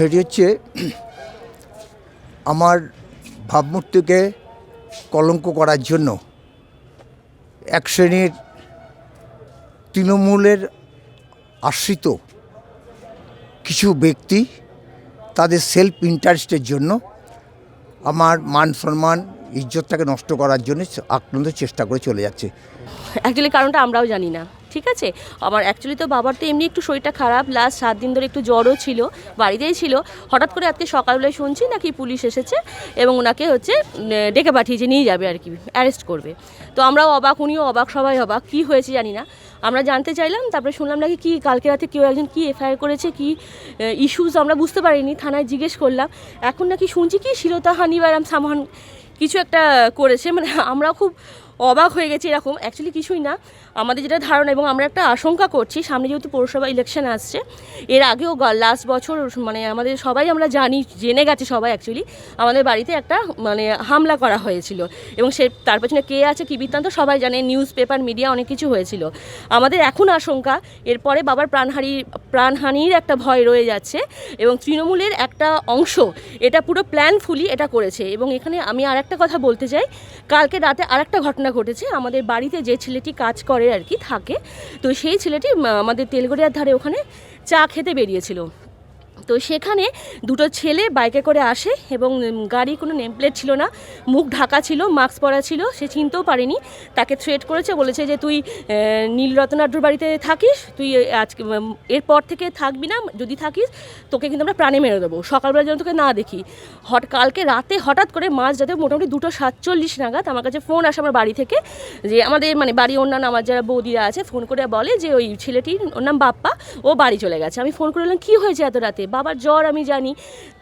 সেটি হচ্ছে আমার ভাবমূর্তিকে কলঙ্ক করার জন্য এক শ্রেণীর তৃণমূলের আশ্রিত কিছু ব্যক্তি তাদের সেলফ ইন্টারেস্টের জন্য আমার মান সম্মান ইজ্জতটাকে নষ্ট করার জন্য আক্রান্ত চেষ্টা করে চলে যাচ্ছে। অ্যাকচুয়ালি কারণটা আমরাও জানি না, ঠিক আছে। আমার অ্যাকচুয়ালি তো বাবার তো এমনি একটু শরীরটা খারাপ, লাস্ট 7 দিন ধরে একটু জ্বরও ছিল, বাড়িতেই ছিল। হঠাৎ করে আজকে সকালবেলায় শুনছি নাকি পুলিশ এসেছে এবং ওনাকে ডেকে পাঠিয়েছে, নিয়ে যাবে আর কি, অ্যারেস্ট করবে। তো আমরাও অবাক, উনিও অবাক, সবাই অবাক, কী হয়েছে জানি না। আমরা জানতে চাইলাম, তারপরে শুনলাম নাকি কি কালকে রাতে কেউ একজন কি এফআইআর করেছে, কি ইস্যুস আমরা বুঝতে পারিনি, থানায় জিজ্ঞেস করলাম। এখন নাকি শুনছি কি শ্লীলতাহানি বা সামহান কিছু একটা করেছে। আমরা খুব অবাক হয়ে গেছি। এরকম অ্যাকচুয়ালি কিছুই না, আমাদের যেটা ধারণা এবং আমরা একটা আশঙ্কা করছি, সামনে যেহেতু পৌরসভা ইলেকশন আসছে, এর আগেও লাস্ট বছর আমাদের সবাই আমরা জেনে গেছে সবাই অ্যাকচুয়ালি আমাদের বাড়িতে একটা হামলা করা হয়েছিল এবং তার পেছনে কে আছে কী বৃত্তান্ত সবাই জানে, নিউজ পেপার মিডিয়া অনেক কিছু হয়েছিল। আমাদের এখন আশঙ্কা এরপরে বাবার প্রাণহানির একটা ভয় রয়ে যাচ্ছে এবং তৃণমূলের একটা অংশ এটা পুরো প্ল্যানফুলি এটা করেছে। এবং এখানে আমি আর একটা কথা বলতে চাই, কালকে রাতে আর একটা ঘটনা ঘটেছে। আমাদের বাড়িতে যে ছেলেটি কাজ করে আর কি থাকে, তো সেই ছেলেটি আমাদের তেলগড়িয়ার ধারে ওখানে চা খেতে বেরিয়েছিল। তো সেখানে দুটো ছেলে বাইকে করে আসে এবং গাড়ির কোনো নেম প্লেট ছিল না, মুখ ঢাকা ছিল, মাস্ক পরা ছিল, সে চিনতেও পারেনি। তাকে থ্রেট করেছে, বলেছে যে তুই নীলরত্নাড্ডুর বাড়িতে থাকিস, তুই আজকে এরপর থেকে থাকবি না, যদি থাকিস তোকে কিন্তু আমরা প্রাণে মেরে দেবো, সকালবেলা যেন তোকে না দেখি। কালকে রাতে হঠাৎ করে যাতে মোটামুটি 2:47 নাগাদ আমার কাছে ফোন আসে আমার বাড়ি থেকে, যে আমাদের বাড়ি অন্যান্য আমার যারা বৌদিরা আছে ফোন করে বলে যে ওই ছেলেটির, ওর নাম বাপ্পা, ও বাড়ি চলে গেছে। আমি ফোন করে বললাম কী হয়েছে এত রাতে, বাবার জ্বর আমি জানি।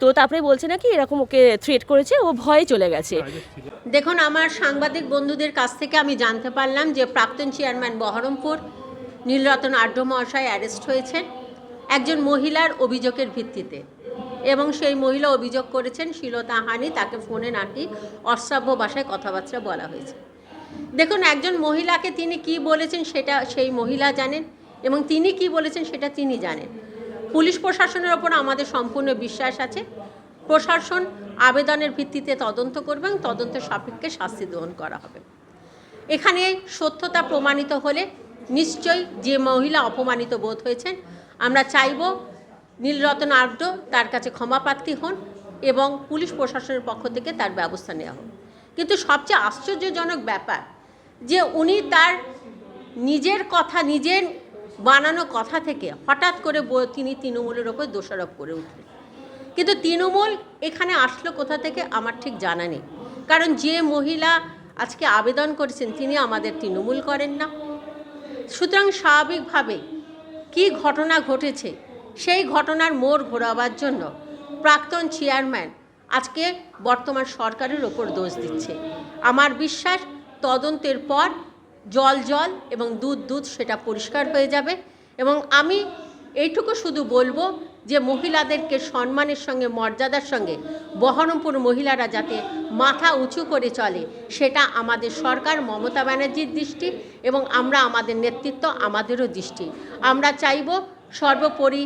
তো তারপরে বলছে নাকি এরকম ওকে থ্রেট করেছে, ও ভয়ে চলে গেছে। দেখুন, আমার সাংবাদিক বন্ধুদের কাছ থেকে আমি জানতে পারলাম যে প্রাক্তন চেয়ারম্যান বহরমপুর নীলরতন আঢ্য মহাশয় অ্যারেস্ট হয়েছেন একজন মহিলার অভিযোগের ভিত্তিতে, এবং সেই মহিলা অভিযোগ করেছেন শ্লীলতাহানি, তাকে ফোনে নাকি অশ্রাব্য ভাষায় কথাবার্তা বলা হয়েছে। দেখুন, একজন মহিলাকে তিনি কি বলেছেন সেটা সেই মহিলা জানেন এবং তিনি কি বলেছেন সেটা তিনি জানেন। পুলিশ প্রশাসনের ওপর আমাদের সম্পূর্ণ বিশ্বাস আছে। প্রশাসন আবেদনের ভিত্তিতে তদন্ত করবে এবং তদন্ত সাপেক্ষে শাস্তি গ্রহণ করা হবে। এখানে সত্যতা প্রমাণিত হলে নিশ্চয়ই যে মহিলা অপমানিত বোধ হয়েছেন, আমরা চাইব নীলরতন আঢ্য তার কাছে ক্ষমাপ্রার্থী হন এবং পুলিশ প্রশাসনের পক্ষ থেকে তার ব্যবস্থা নেওয়া হোক। কিন্তু সবচেয়ে আশ্চর্যজনক ব্যাপার যে উনি তার নিজের কথা, নিজের বানানো কথা থেকে হঠাৎ করে তিনি তৃণমূলের ওপর দোষারোপ করে উঠলেন। কিন্তু তৃণমূল এখানে আসলো কোথা থেকে আমার ঠিক জানা নেই, কারণ যে মহিলা আজকে আবেদন করেছেন তিনি আমাদের তৃণমূল করেন না। সুতরাং স্বাভাবিকভাবে কি ঘটনা ঘটেছে সেই ঘটনার মোড় ঘোরাবার জন্য প্রাক্তন চেয়ারম্যান আজকে বর্তমান সরকারের ওপর দোষ দিচ্ছে। আমার বিশ্বাস তদন্তের পর জল জল এবং দুধ দুধ সেটা পরিষ্কার হয়ে যাবে। এবং আমি এইটুকু শুধু বলবো যে মহিলাদেরকে সম্মানের সঙ্গে, মর্যাদার সঙ্গে বহরমপুর মহিলারা যাতে মাথা উঁচু করে চলে, সেটা আমাদের সরকার মমতা ব্যানার্জির দৃষ্টি এবং আমাদের নেতৃত্ব আমাদেরও দৃষ্টি। আমরা চাইব সর্বোপরি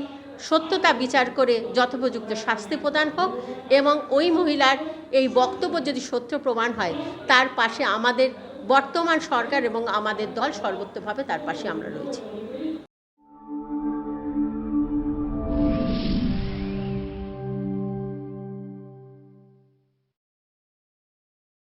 সত্যতা বিচার করে যথোপযুক্ত শাস্তি প্রদান হোক এবং ওই মহিলার এই বক্তব্য যদি সত্য প্রমাণ হয়, তার পাশে আমাদের বর্তমান সরকার এবং আমাদের দল সর্বোচ্চভাবে তার পাশে আমরা রয়েছি।